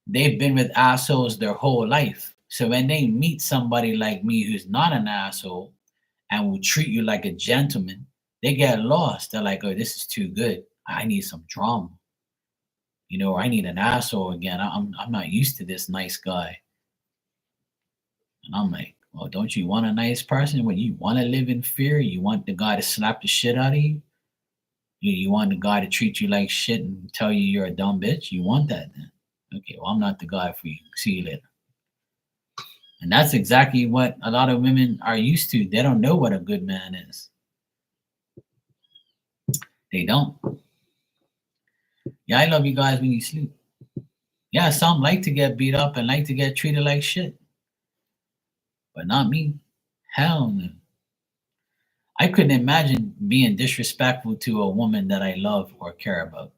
they've been with assholes their whole life. So when they meet somebody like me who's not an asshole and will treat you like a gentleman, they get lost. They're like, oh, this is too good. I need some drama. I need an asshole again. I'm not used to this nice guy. And I'm like, well, don't you want a nice person? When you want to live in fear, you want the guy to slap the shit out of you. You want the guy to treat you like shit and tell you you're a dumb bitch. You want that then? Okay, well, I'm not the guy for you. See you later. And that's exactly what a lot of women are used to. They don't know what a good man is. They don't. Yeah, I love you guys when you sleep. Yeah, some like to get beat up and like to get treated like shit, but not me. Hell no. I couldn't imagine being disrespectful to a woman that I love or care about.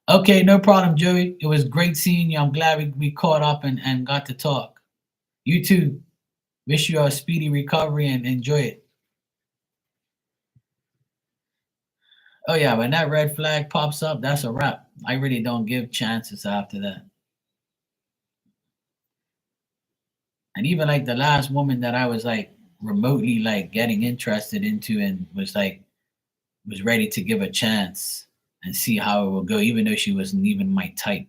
Okay, no problem, Joey. It was great seeing you. I'm glad we caught up and got to talk. You too. Wish you a speedy recovery and enjoy it. Oh yeah, when that red flag pops up, that's a wrap. I really don't give chances after that. And even like the last woman that I was like remotely like getting interested into and was ready to give a chance and see how it would go, even though she wasn't even my type.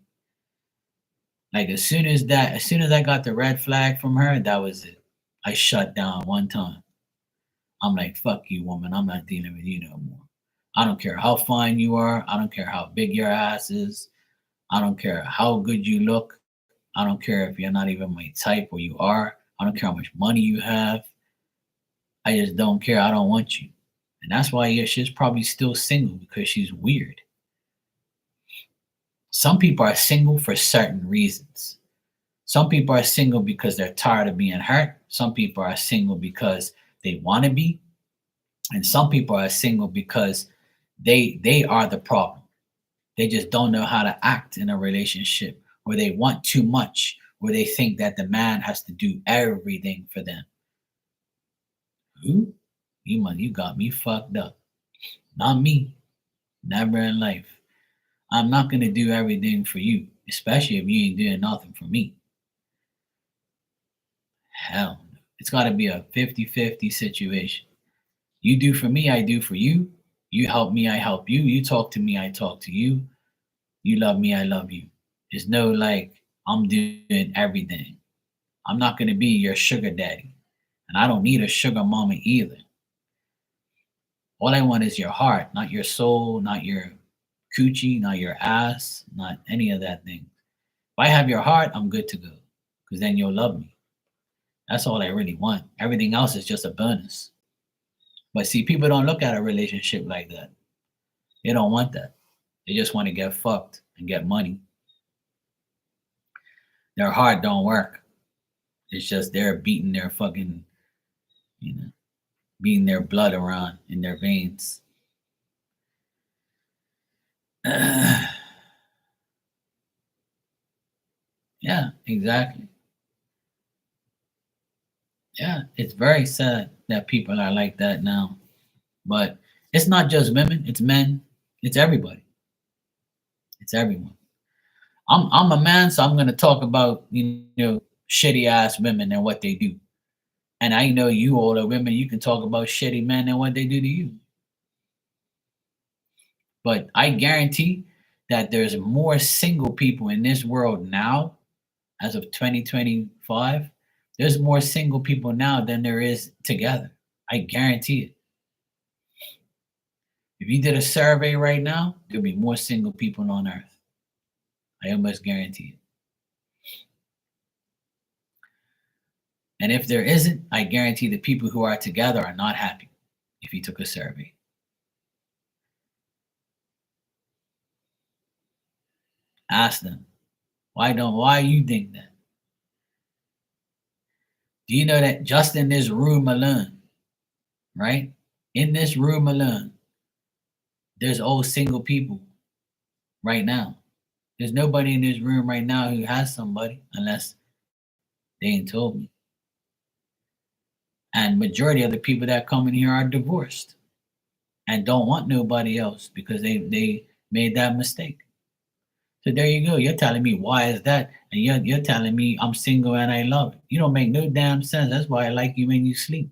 Like as soon as I got the red flag from her, that was it. I shut down one time. I'm like, fuck you, woman. I'm not dealing with you no more. I don't care how fine you are. I don't care how big your ass is. I don't care how good you look. I don't care if you're not even my type or you are. I don't care how much money you have. I just don't care. I don't want you. And that's why she's probably still single because she's weird. Some people are single for certain reasons. Some people are single because they're tired of being hurt. Some people are single because they want to be. And some people are single because they are the problem. They just don't know how to act in a relationship, or they want too much, or they think that the man has to do everything for them. Who? You got me fucked up. Not me. Never in life. I'm not gonna do everything for you, especially if you ain't doing nothing for me. Hell no. It's got to be a 50-50 situation. You do for me, I do for you. You help me, I help you. You talk to me, I talk to you. You love me, I love you. There's no like, I'm doing everything. I'm not going to be your sugar daddy. And I don't need a sugar mama either. All I want is your heart, not your soul, not your coochie, not your ass, not any of that thing. If I have your heart, I'm good to go. Because then you'll love me. That's all I really want. Everything else is just a bonus. But see, people don't look at a relationship like that. They don't want that. They just want to get fucked and get money. Their heart don't work. It's just they're beating their fucking, you know, beating their blood around in their veins. Yeah, exactly. Yeah, it's very sad that people are like that now. But it's not just women, it's men, it's everybody. It's everyone. I'm a man, so I'm gonna talk about shitty ass women and what they do. And I know you all are women, you can talk about shitty men and what they do to you. But I guarantee that there's more single people in this world now, as of 2025. There's more single people now than there is together. I guarantee it. If you did a survey right now, there'll be more single people on earth. I almost guarantee it. And if there isn't, I guarantee the people who are together are not happy if you took a survey. Ask them, why you think that? Do you know that just in this room alone, right? In this room alone, there's old single people right now. There's nobody in this room right now who has somebody unless they ain't told me. And majority of the people that come in here are divorced and don't want nobody else because they made that mistake. So there you go. You're telling me why is that, and you're telling me I'm single and I love it. You don't make no damn sense. That's why I like you when you sleep.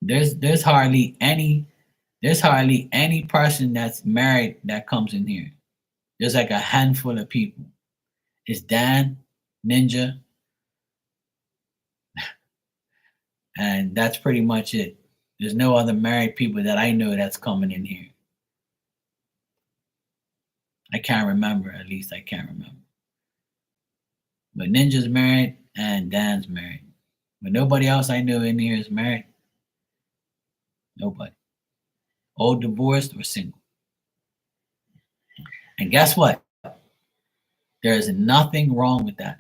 There's hardly any person that's married that comes in here. There's like a handful of people. It's Dan, Ninja, and that's pretty much it. There's no other married people that I know that's coming in here. I can't remember, at least I can't remember. But Ninja's married and Dan's married. But nobody else I know in here is married. Nobody. All divorced or single. And guess what? There is nothing wrong with that.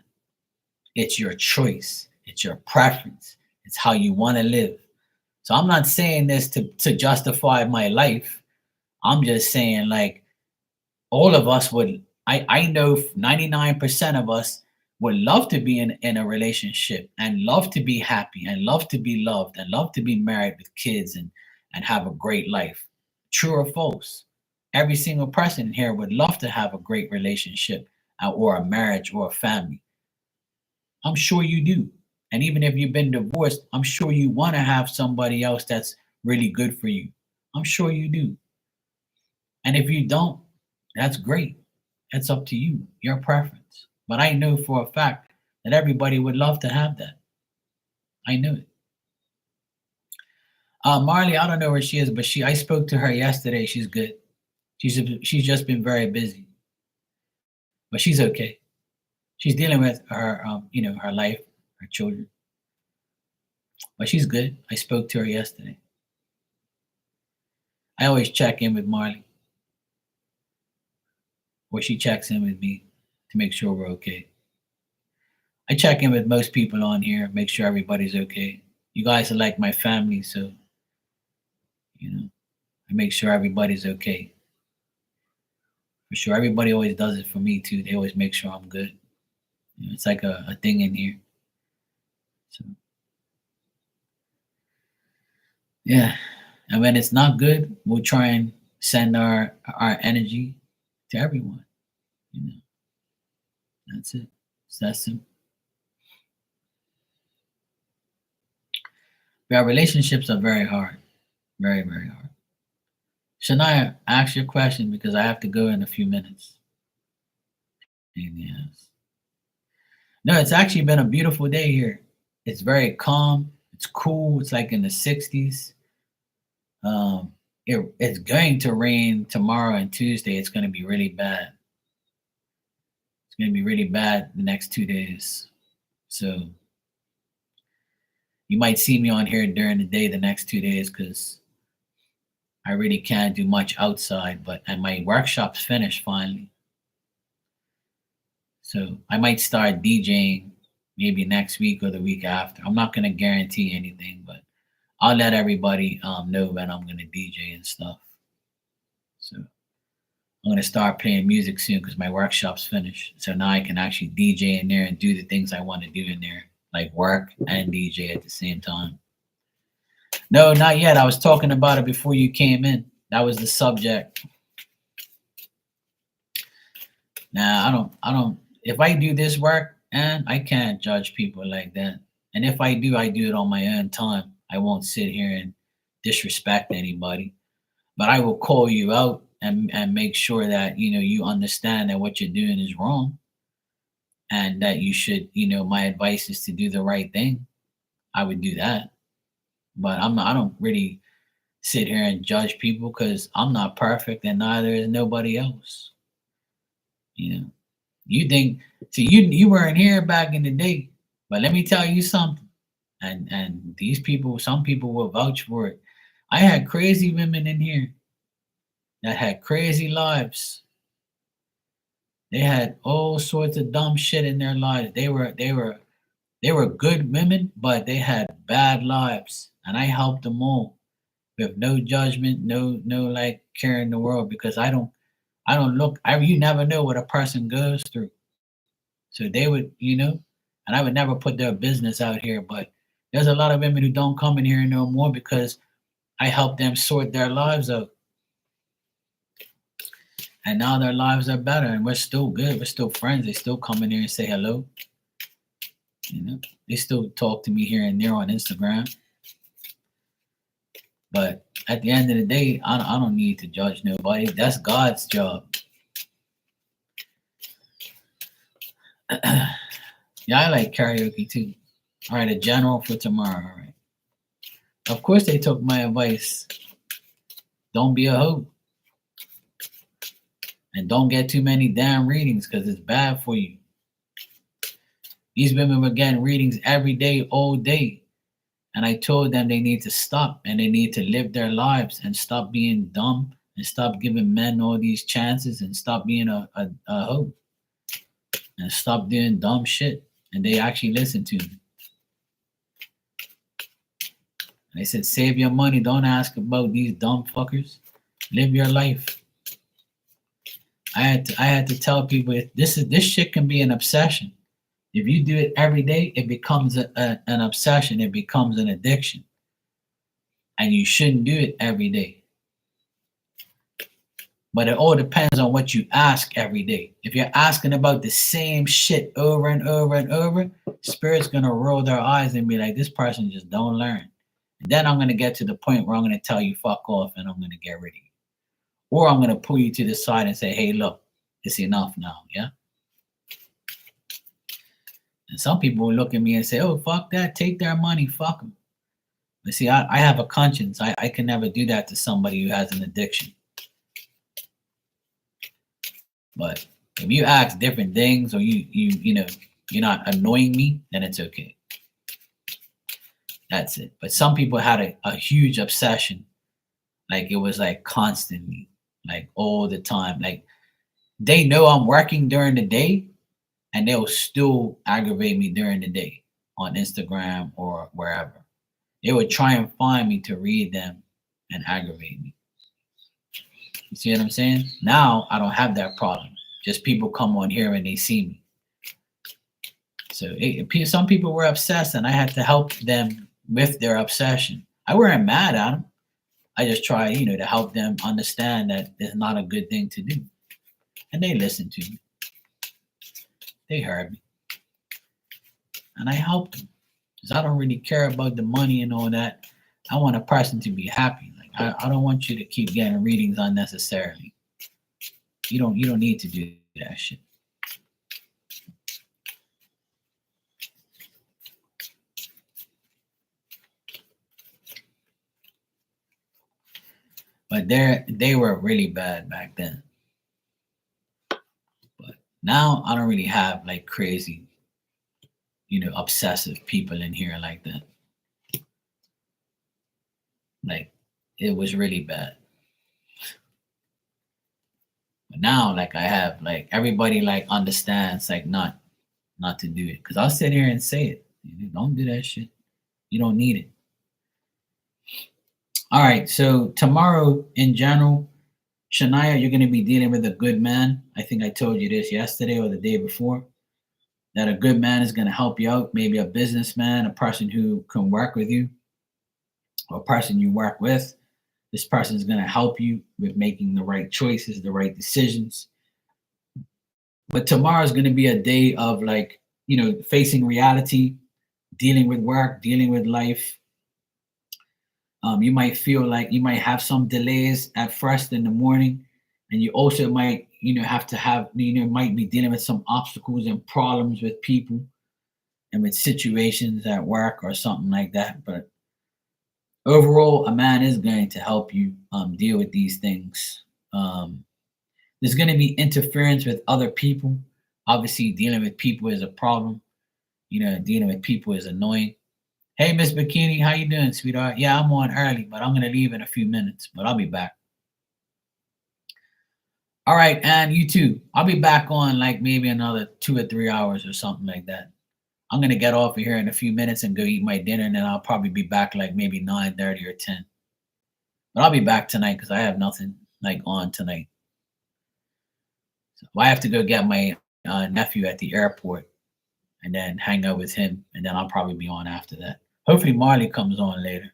It's your choice. It's your preference. It's how you want to live. So I'm not saying this to justify my life. I'm just saying like all of us would, I know 99% of us would love to be in a relationship and love to be happy and love to be loved and love to be married with kids and have a great life. True or false? Every single person in here would love to have a great relationship or a marriage or a family. I'm sure you do. And even if you've been divorced, I'm sure you want to have somebody else that's really good for you. I'm sure you do. And if you don't, that's great. It's up to you, your preference. But I know for a fact that everybody would love to have that. I knew it. Marley, I don't know where she is, but I spoke to her yesterday. She's good. She's just been very busy, but she's okay. She's dealing with her, her life, her children, but she's good. I spoke to her yesterday. I always check in with Marley, or she checks in with me to make sure we're okay. I check in with most people on here, make sure everybody's okay. You guys are like my family, so I make sure everybody's okay. For sure, everybody always does it for me too. They always make sure I'm good. It's like a thing in here. So yeah, and when it's not good, we'll try and send our energy to everyone. You know, That's it. It's that simple. Yeah, relationships are very hard. Very, very hard. Shania, ask your question because I have to go in a few minutes. And yes. No, it's actually been a beautiful day here. It's very calm. It's cool. It's like in the 60s. It's going to rain tomorrow and Tuesday. It's going to be really bad. It's going to be really bad the next 2 days. So you might see me on here during the day the next 2 days because I really can't do much outside. And my workshop's finished finally. So I might start DJing maybe next week or the week after. I'm not going to guarantee anything, but I'll let everybody know when I'm going to DJ and stuff. So I'm going to start playing music soon because my workshop's finished. So now I can actually DJ in there and do the things I want to do in there, like work and DJ at the same time. No, not yet. I was talking about it before you came in. That was the subject. Nah, I don't. If I do this work, and I can't judge people like that. And if I do it on my own time. I won't sit here and disrespect anybody. But I will call you out and make sure that you understand that what you're doing is wrong, and that you should. My advice is to do the right thing. I would do that, but I don't really sit here and judge people because I'm not perfect and neither is nobody else. You know, you think, see, you weren't here back in the day, but let me tell you something. And these people, some people will vouch for it. I had crazy women in here that had crazy lives. They had all sorts of dumb shit in their lives. They were good women, but they had bad lives, and I helped them all with no judgment, no like care in the world because I don't look. You never know what a person goes through. So they would, and I would never put their business out here. But there's a lot of women who don't come in here no more because I helped them sort their lives out. And now their lives are better and we're still good. We're still friends. They still come in here and say hello. They still talk to me here and there on Instagram. But at the end of the day, I don't need to judge nobody. That's God's job. Yeah, I like karaoke too. All right, a general for tomorrow. All right. Of course, they took my advice. Don't be a hoe. And don't get too many damn readings because it's bad for you. These women were getting readings every day, all day. And I told them they need to stop and they need to live their lives and stop being dumb and stop giving men all these chances and stop being a hoe and stop doing dumb shit. And they actually listened to me. They said, save your money. Don't ask about these dumb fuckers. Live your life. I had to tell people this shit can be an obsession. If you do it every day, it becomes an obsession. It becomes an addiction. And you shouldn't do it every day. But it all depends on what you ask every day. If you're asking about the same shit over and over and over, Spirit's going to roll their eyes and be like, this person just don't learn. And then I'm going to get to the point where I'm going to tell you fuck off and I'm going to get rid of you. Or I'm going to pull you to the side and say, hey, look, it's enough now, yeah? And some people will look at me and say, oh, fuck that, take their money, fuck them. But see, I have a conscience. I can never do that to somebody who has an addiction. But if you ask different things or you're not annoying me, then it's okay. That's it. But some people had a huge obsession. Like it was like constantly, like all the time. Like they know I'm working during the day and they'll still aggravate me during the day on Instagram or wherever. They would try and find me to read them and aggravate me. You see what I'm saying? Now I don't have that problem. Just people come on here and they see me. So some people were obsessed and I had to help them with their obsession. I weren't mad at them. I just try, to help them understand that it's not a good thing to do. And they listened to me. They heard me. And I helped them. Because I don't really care about the money and all that. I want a person to be happy. Like I don't want you to keep getting readings unnecessarily. You don't need to do that shit. But they were really bad back then. But now I don't really have like crazy, obsessive people in here like that. Like it was really bad. But now like I have like everybody like understands like not to do it. Cause I'll sit here and say it. Don't do that shit. You don't need it. All right. So tomorrow in general, Shania, you're gonna be dealing with a good man. I think I told you this yesterday or the day before. That a good man is gonna help you out, maybe a businessman, a person who can work with you, or a person you work with. This person is going to help you with making the right choices, the right decisions. But tomorrow is going to be a day of like, facing reality, dealing with work, dealing with life. You might feel like you might have some delays at first in the morning, and you also might, have to have, might be dealing with some obstacles and problems with people and with situations at work or something like that. But overall, a man is going to help you deal with these things. There's going to be interference with other people. Obviously, dealing with people is a problem. Dealing with people is annoying. Hey, Miss Bikini, how you doing, sweetheart? Yeah, I'm on early, but I'm going to leave in a few minutes, but I'll be back. All right, and you too. I'll be back on like maybe another 2 or 3 hours or something like that. I'm gonna get off of here in a few minutes and go eat my dinner, and then I'll probably be back like maybe 9:30 or 10. But I'll be back tonight because I have nothing like on tonight. So I have to go get my nephew at the airport and then hang out with him, and then I'll probably be on after that. Hopefully Marley comes on later.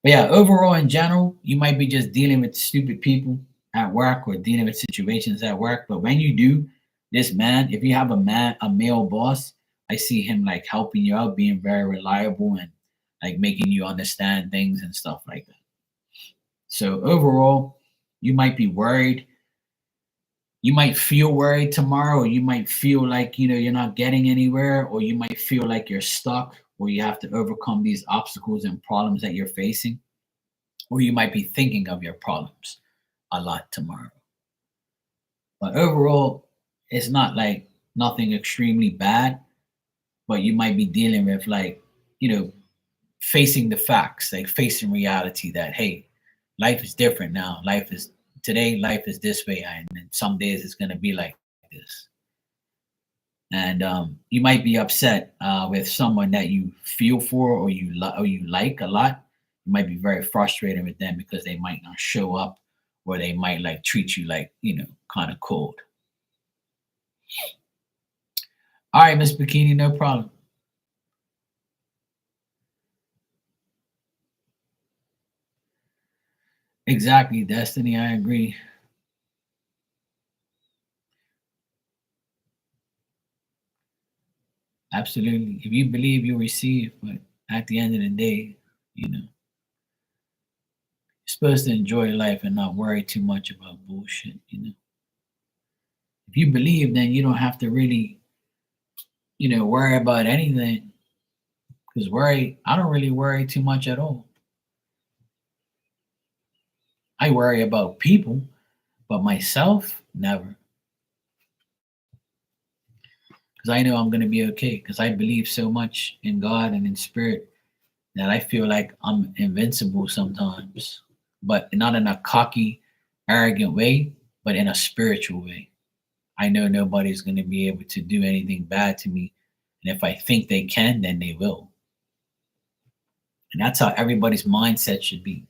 But yeah, overall in general, you might be just dealing with stupid people at work or dealing with situations at work. But when you do, this man, if you have a male boss, I see him like helping you out, being very reliable and like making you understand things and stuff like that. So overall, you might be worried. You might feel worried tomorrow, or you might feel like you're not getting anywhere, or you might feel like you're stuck, or you have to overcome these obstacles and problems that you're facing, or you might be thinking of your problems a lot tomorrow. But overall, it's not like nothing extremely bad, but you might be dealing with like, facing the facts, like facing reality that, hey, life is different now. Life is this way, and some days it's going to be like this. And you might be upset with someone that you feel for or you like a lot. You might be very frustrated with them because they might not show up, or they might like treat you like kind of cold. All right, Miss Bikini, no problem. Exactly, Destiny. I agree. Absolutely. If you believe, you'll receive. But at the end of the day, you're supposed to enjoy life and not worry too much about bullshit. If you believe, then you don't have to really, worry about anything. Because I don't really worry too much at all. I worry about people, but myself, never. Because I know I'm going to be okay. Because I believe so much in God and in spirit that I feel like I'm invincible sometimes, but not in a cocky, arrogant way, but in a spiritual way. I know nobody's going to be able to do anything bad to me. And if I think they can, then they will. And that's how everybody's mindset should be.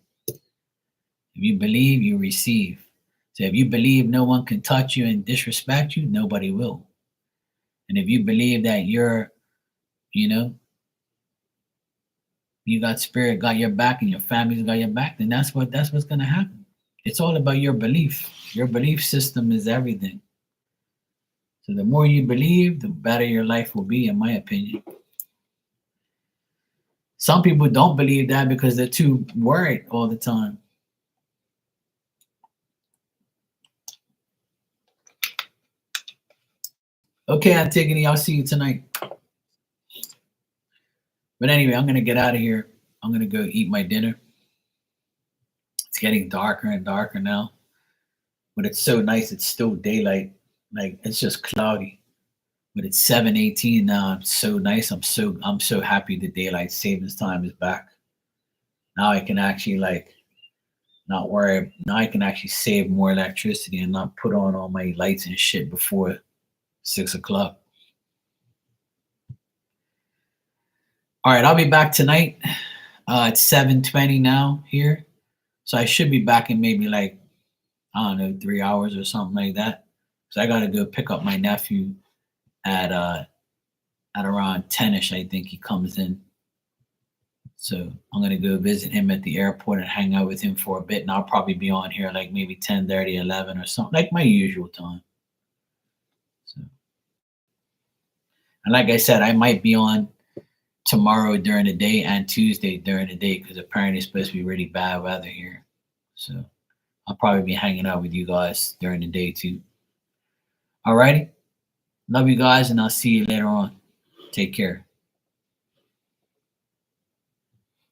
If you believe, you receive. So if you believe no one can touch you and disrespect you, nobody will. And if you believe that you know, you got spirit got your back and your family's got your back, then that's what's gonna happen. It's all about your belief. Your belief system is everything. So the more you believe, the better your life will be, in my opinion. Some people don't believe that because they're too worried all the time. Okay, Antigone, I'll see you tonight. But anyway, I'm gonna get out of here. I'm gonna go eat my dinner. It's getting darker and darker now, but it's so nice. It's still daylight. Like it's just cloudy, but it's 7:18 now. It's so nice. I'm so happy the daylight savings time is back. Now I can actually like not worry. Now I can actually save more electricity and not put on all my lights and shit before 6 o'clock. All right, I'll be back tonight. It's 7:20 now here, so I should be back in maybe like I don't know 3 hours or something like that. So I gotta go pick up my nephew at around 10ish. I think he comes in. So I'm gonna go visit him at the airport and hang out with him for a bit, and I'll probably be on here like maybe 10:30, 11 or something, like my usual time. So, and like I said, I might be on tomorrow during the day and Tuesday during the day because apparently it's supposed to be really bad weather here. So I'll probably be hanging out with you guys during the day too. Alrighty. Love you guys, and I'll see you later on. Take care.